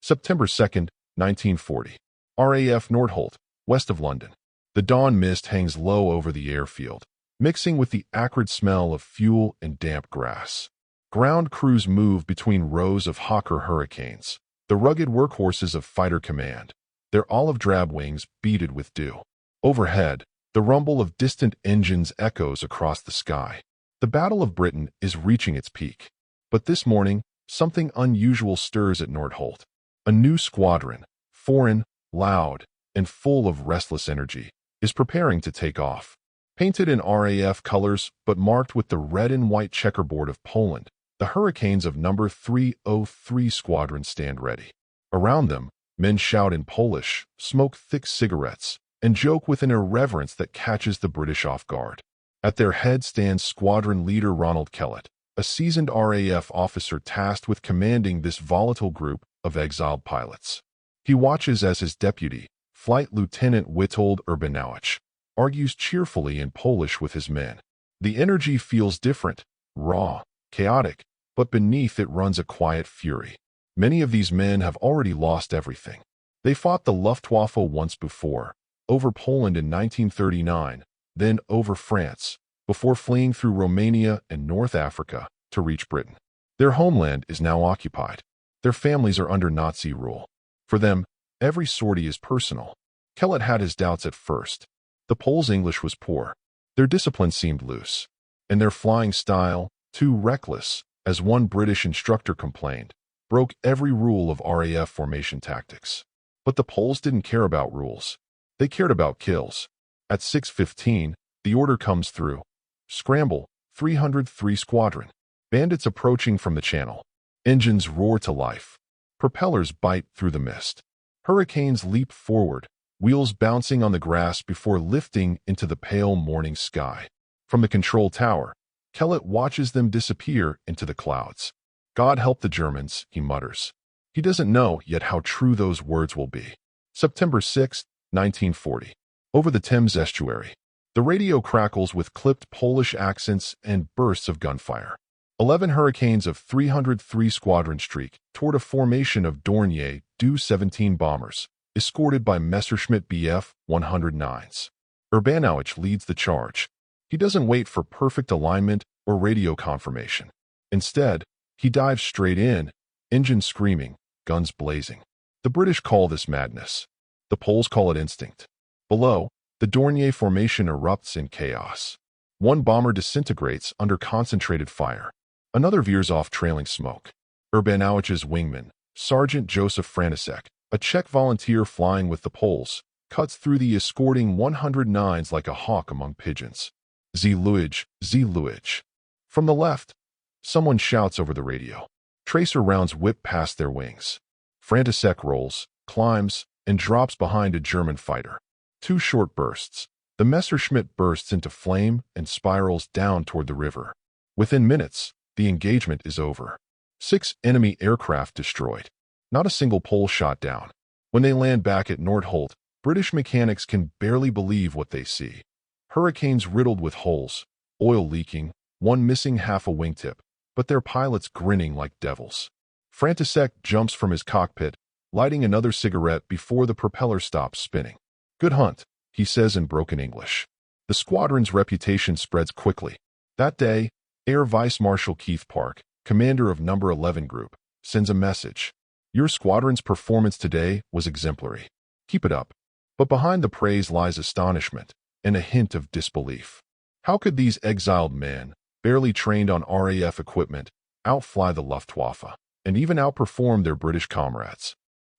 September 2, 1940. RAF Nordholt, west of London. The dawn mist hangs low over the airfield, mixing with the acrid smell of fuel and damp grass. Ground crews move between rows of Hawker Hurricanes, the rugged workhorses of Fighter Command, their olive-drab wings beaded with dew. Overhead, the rumble of distant engines echoes across the sky. The Battle of Britain is reaching its peak. But this morning, something unusual stirs at Nordholt. A new squadron, foreign, loud, and full of restless energy, is preparing to take off. Painted in RAF colors but marked with the red and white checkerboard of Poland, the Hurricanes of No. 303 Squadron stand ready. Around them, men shout in Polish, smoke thick cigarettes, and joke with an irreverence that catches the British off guard. At their head stands squadron leader Ronald Kellett, a seasoned RAF officer tasked with commanding this volatile group of exiled pilots. He watches as his deputy, Flight Lieutenant Witold Urbanowicz, argues cheerfully in Polish with his men. The energy feels different, raw, chaotic, but beneath it runs a quiet fury. Many of these men have already lost everything. They fought the Luftwaffe once before, over Poland in 1939, then over France, before fleeing through Romania and North Africa to reach Britain. Their homeland is now occupied. Their families are under Nazi rule. For them, every sortie is personal. Kellett had his doubts at first. The Poles' English was poor. Their discipline seemed loose. And their flying style, too reckless, as one British instructor complained, broke every rule of RAF formation tactics. But the Poles didn't care about rules. They cared about kills. At 6:15, the order comes through. Scramble, 303 Squadron. Bandits approaching from the channel. Engines roar to life. Propellers bite through the mist. Hurricanes leap forward, wheels bouncing on the grass before lifting into the pale morning sky. From the control tower, Kellett watches them disappear into the clouds. God help the Germans, he mutters. He doesn't know yet how true those words will be. September 6, 1940. Over the Thames estuary. The radio crackles with clipped Polish accents and bursts of gunfire. 11 Hurricanes of 303 Squadron streak toward a formation of Dornier Do-17 bombers, escorted by Messerschmitt Bf 109s. Urbanowicz leads the charge. He doesn't wait for perfect alignment or radio confirmation. Instead, he dives straight in, engines screaming, guns blazing. The British call this madness. The Poles call it instinct. Below, the Dornier formation erupts in chaos. One bomber disintegrates under concentrated fire. Another veers off trailing smoke. Urbanowicz's wingman, Sergeant Joseph Frantisek, a Czech volunteer flying with the Poles, cuts through the escorting 109s like a hawk among pigeons. Zluij, Zluij. From the left, someone shouts over the radio. Tracer rounds whip past their wings. Frantisek rolls, climbs, and drops behind a German fighter. 2 short bursts. The Messerschmitt bursts into flame and spirals down toward the river. Within minutes, the engagement is over. 6 enemy aircraft destroyed. Not a single Pole shot down. When they land back at Nordholt, British mechanics can barely believe what they see. Hurricanes riddled with holes, oil leaking, one missing half a wingtip, but their pilots grinning like devils. Frantisek jumps from his cockpit, lighting another cigarette before the propeller stops spinning. Good hunt, he says in broken English. The squadron's reputation spreads quickly. That day, Air Vice Marshal Keith Park, commander of No. 11 Group, sends a message. Your squadron's performance today was exemplary. Keep it up. But behind the praise lies astonishment and a hint of disbelief. How could these exiled men, barely trained on RAF equipment, outfly the Luftwaffe and even outperform their British comrades?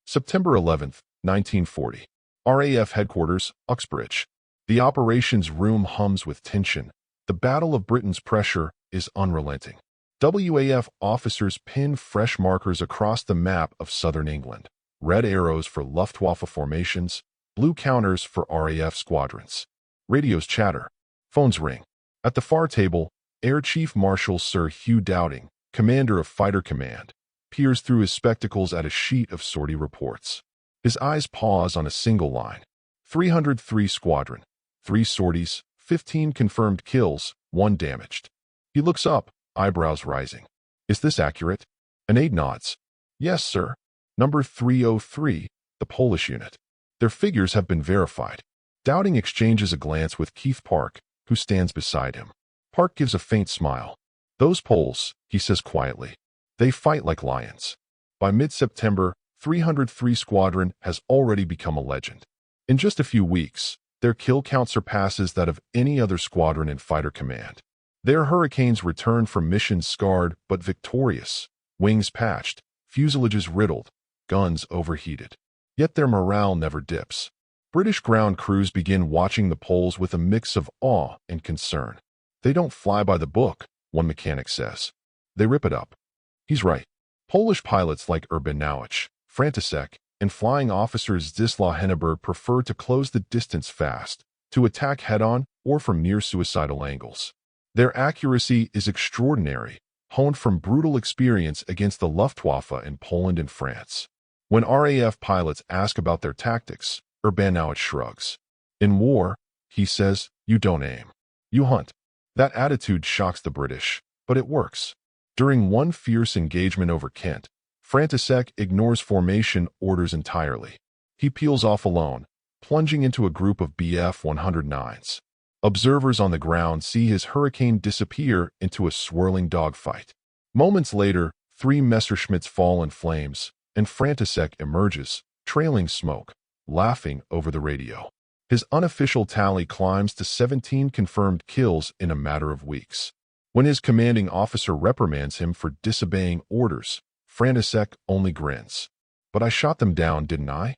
September 11, 1940. RAF headquarters, Uxbridge. The operations room hums with tension. The Battle of Britain's pressure is unrelenting. WAF officers pin fresh markers across the map of southern England. Red arrows for Luftwaffe formations, blue counters for RAF squadrons. Radios chatter. Phones ring. At the far table, Air Chief Marshal Sir Hugh Dowding, commander of Fighter Command, peers through his spectacles at a sheet of sortie reports. His eyes pause on a single line. 303 Squadron. 3 sorties, 15 confirmed kills, 1 damaged. He looks up, eyebrows rising. Is this accurate? An aide nods. Yes, sir. Number 303, the Polish unit. Their figures have been verified. Dowding exchanges a glance with Keith Park, who stands beside him. Park gives a faint smile. Those Poles, he says quietly. They fight like lions. By mid-September, 303 Squadron has already become a legend. In just a few weeks, their kill count surpasses that of any other squadron in Fighter Command. Their Hurricanes return from missions scarred but victorious, wings patched, fuselages riddled, guns overheated. Yet their morale never dips. British ground crews begin watching the Poles with a mix of awe and concern. They don't fly by the book, one mechanic says. They rip it up. He's right. Polish pilots like Urbanowicz, František, and flying officers Zdzislaw Henneberg prefer to close the distance fast, to attack head-on or from near-suicidal angles. Their accuracy is extraordinary, honed from brutal experience against the Luftwaffe in Poland and France. When RAF pilots ask about their tactics, Urbanowicz shrugs. In war, he says, you don't aim. You hunt. That attitude shocks the British, but it works. During one fierce engagement over Kent, František ignores formation orders entirely. He peels off alone, plunging into a group of Bf-109s. Observers on the ground see his Hurricane disappear into a swirling dogfight. Moments later, 3 Messerschmitts fall in flames, and František emerges, trailing smoke, laughing over the radio. His unofficial tally climbs to 17 confirmed kills in a matter of weeks. When his commanding officer reprimands him for disobeying orders, František only grins. But I shot them down, didn't I?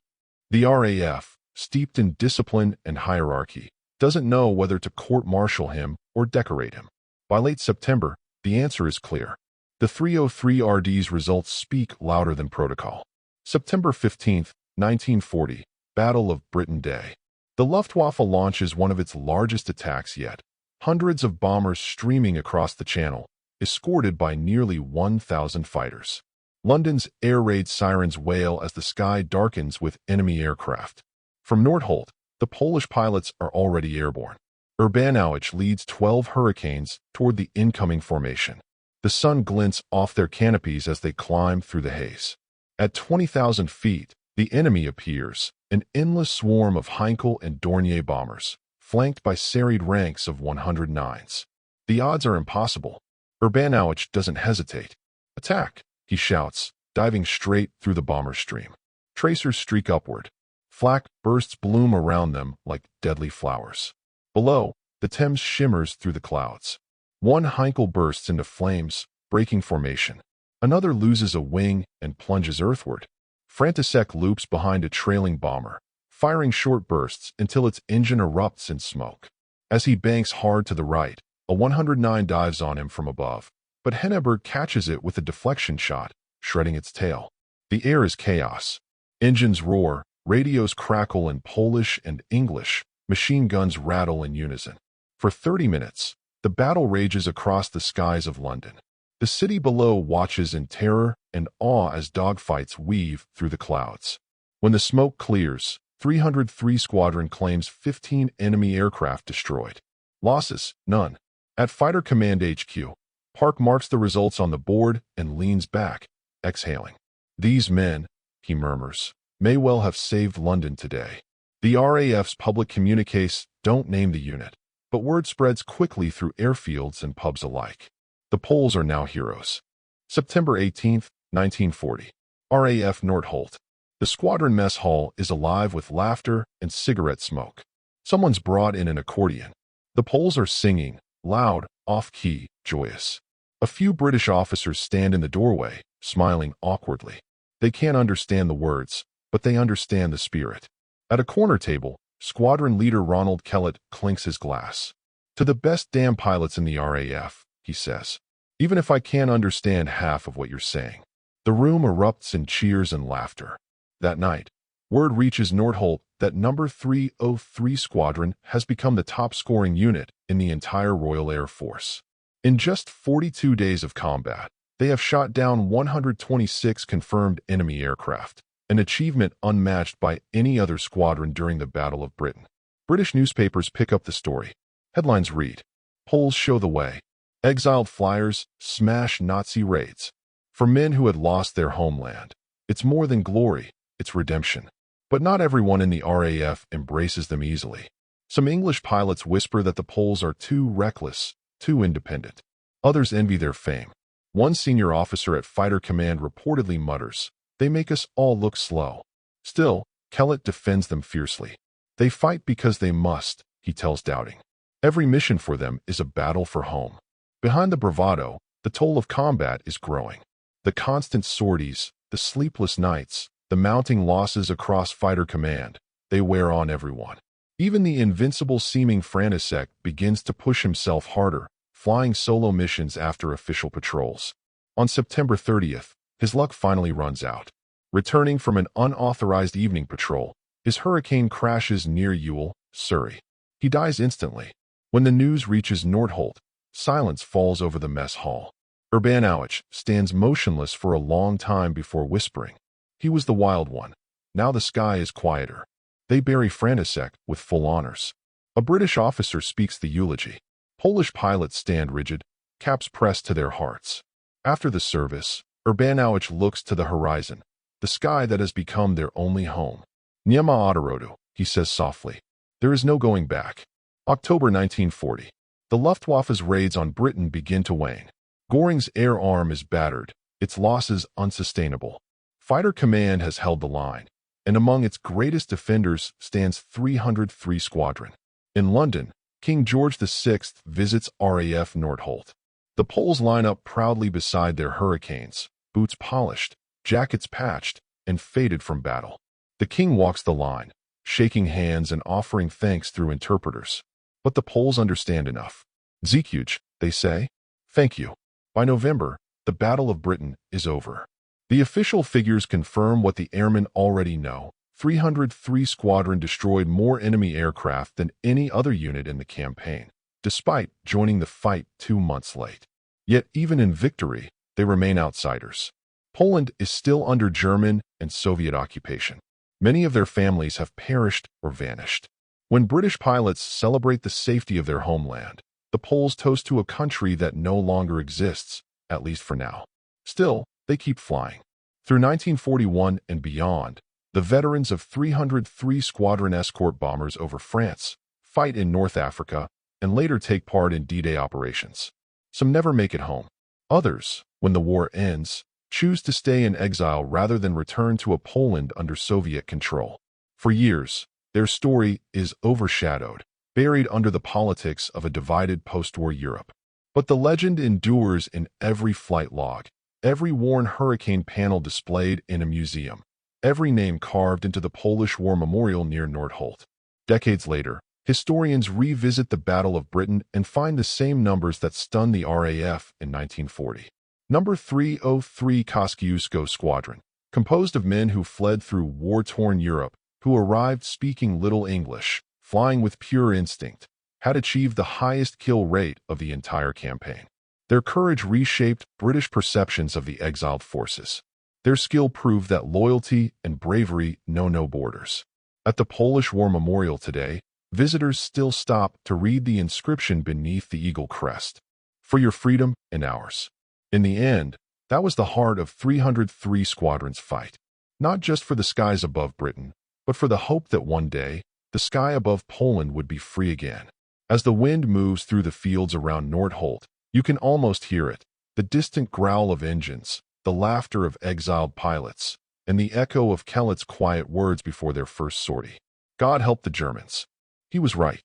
The RAF, steeped in discipline and hierarchy, doesn't know whether to court-martial him or decorate him. By late September, the answer is clear. The 303 RD's results speak louder than protocol. September 15, 1940, Battle of Britain Day. The Luftwaffe launches one of its largest attacks yet. Hundreds of bombers streaming across the channel, escorted by nearly 1,000 fighters. London's air raid sirens wail as the sky darkens with enemy aircraft. From Nordholt, the Polish pilots are already airborne. Urbanowicz leads 12 Hurricanes toward the incoming formation. The sun glints off their canopies as they climb through the haze. At 20,000 feet, the enemy appears, an endless swarm of Heinkel and Dornier bombers, flanked by serried ranks of 109s. The odds are impossible. Urbanowicz doesn't hesitate. Attack, he shouts, diving straight through the bomber stream. Tracers streak upward. Flak bursts bloom around them like deadly flowers. Below, the Thames shimmers through the clouds. One Heinkel bursts into flames, breaking formation. Another loses a wing and plunges earthward. František loops behind a trailing bomber, firing short bursts until its engine erupts in smoke. As he banks hard to the right, a 109 dives on him from above, but Henneberg catches it with a deflection shot, shredding its tail. The air is chaos. Engines roar, radios crackle in Polish and English, machine guns rattle in unison. For 30 minutes, the battle rages across the skies of London. The city below watches in terror and awe as dogfights weave through the clouds. When the smoke clears, 303 Squadron claims 15 enemy aircraft destroyed. Losses, none. At Fighter Command HQ, Park marks the results on the board and leans back, exhaling. These men, he murmurs, may well have saved London today. The RAF's public communiques don't name the unit, but word spreads quickly through airfields and pubs alike. The Poles are now heroes. September 18, 1940. RAF Nordholt. The squadron mess hall is alive with laughter and cigarette smoke. Someone's brought in an accordion. The Poles are singing, loud, off-key, joyous. A few British officers stand in the doorway, smiling awkwardly. They can't understand the words, but they understand the spirit. At a corner table, squadron leader Ronald Kellett clinks his glass. To the best damn pilots in the RAF, he says. Even if I can't understand half of what you're saying. The room erupts in cheers and laughter. That night, word reaches Nordholt that number 303 Squadron has become the top-scoring unit in the entire Royal Air Force. In just 42 days of combat, they have shot down 126 confirmed enemy aircraft, an achievement unmatched by any other squadron during the Battle of Britain. British newspapers pick up the story. Headlines read, Poles show the way. Exiled flyers smash Nazi raids. For men who had lost their homeland, It's more than glory, it's redemption. But not everyone in the RAF embraces them easily. Some English pilots whisper that the Poles are too reckless, too independent. Others envy their fame. One senior officer at Fighter Command reportedly mutters, "They make us all look slow." Still, Kellett defends them fiercely. "They fight because they must," he tells Dowding. "Every mission for them is a battle for home." Behind the bravado, the toll of combat is growing. The constant sorties, the sleepless nights, the mounting losses across Fighter Command, they wear on everyone. Even the invincible-seeming Mtsensk begins to push himself harder, flying solo missions after official patrols. On September 30th, his luck finally runs out. Returning from an unauthorized evening patrol, his Hurricane crashes near Ewell, Surrey. He dies instantly. When the news reaches Nordholt, silence falls over the mess hall. Urbanowicz stands motionless for a long time before whispering. He was the wild one. Now the sky is quieter. They bury Mtsensk with full honors. A British officer speaks the eulogy. Polish pilots stand rigid, caps pressed to their hearts. After the service, Urbanowicz looks to the horizon, the sky that has become their only home. "Nie ma odwrotu," he says softly. "There is no going back." October 1940. The Luftwaffe's raids on Britain begin to wane. Göring's air arm is battered, its losses unsustainable. Fighter Command has held the line, and among its greatest defenders stands 303 Squadron. In London, King George VI visits RAF Nordholt. The Poles line up proudly beside their Hurricanes, boots polished, jackets patched, and faded from battle. The king walks the line, shaking hands and offering thanks through interpreters. But the Poles understand enough. "Dziękuję," they say. "Thank you." By November, the Battle of Britain is over. The official figures confirm what the airmen already know. 303 Squadron destroyed more enemy aircraft than any other unit in the campaign, despite joining the fight 2 months late. Yet even in victory, they remain outsiders. Poland is still under German and Soviet occupation. Many of their families have perished or vanished. When British pilots celebrate the safety of their homeland, the Poles toast to a country that no longer exists, at least for now. Still, they keep flying. Through 1941 and beyond, the veterans of 303 Squadron escort bombers over France, fight in North Africa, and later take part in D-Day operations. Some never make it home. Others, when the war ends, choose to stay in exile rather than return to a Poland under Soviet control. For years, their story is overshadowed, buried under the politics of a divided post-war Europe. But the legend endures in every flight log, every worn Hurricane panel displayed in a museum, every name carved into the Polish War Memorial near Nordholt. Decades later, historians revisit the Battle of Britain and find the same numbers that stunned the RAF in 1940. Number 303 Kosciuszko Squadron, composed of men who fled through war-torn Europe, who arrived speaking little English, flying with pure instinct, had achieved the highest kill rate of the entire campaign. Their courage reshaped British perceptions of the exiled forces. Their skill proved that loyalty and bravery know no borders. At the Polish War Memorial today, visitors still stop to read the inscription beneath the eagle crest. "For your freedom and ours." In the end, that was the heart of 303 Squadron's fight. Not just for the skies above Britain, but for the hope that one day, the sky above Poland would be free again. As the wind moves through the fields around Nordholt, you can almost hear it, the distant growl of engines, the laughter of exiled pilots, and the echo of Kellett's quiet words before their first sortie. God help the Germans. He was right.